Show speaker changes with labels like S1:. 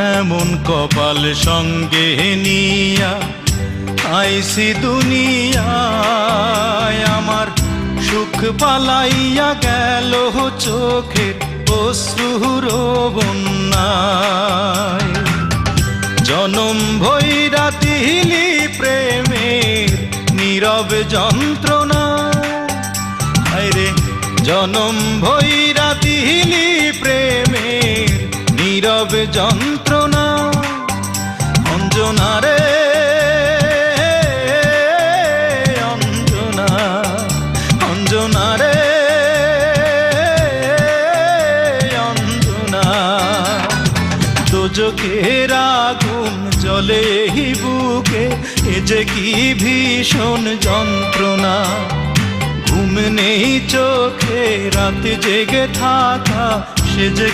S1: এমন কপাল সঙ্গে নিয়া আইসি দুনিয়ায়, আমার সুখ পালাইয়া গেল চোখের অশ্রুর বন্যায়। জনম ভৈরা দিলি প্রেমের নীরব যন্ত্রণা, আরে জনম ভৈরা দিলি প্রেমের নীরব যন্ত্রণা। অঞ্জনা রে অঞ্জনা, অঞ্জনা রে অঞ্জনা, দোজখের আগুন জ্বলে বুকে, এ যে কি ভীষণ যন্ত্রণা। ঘুম নেই চোখে, রাতে জেগে থাকা সে যে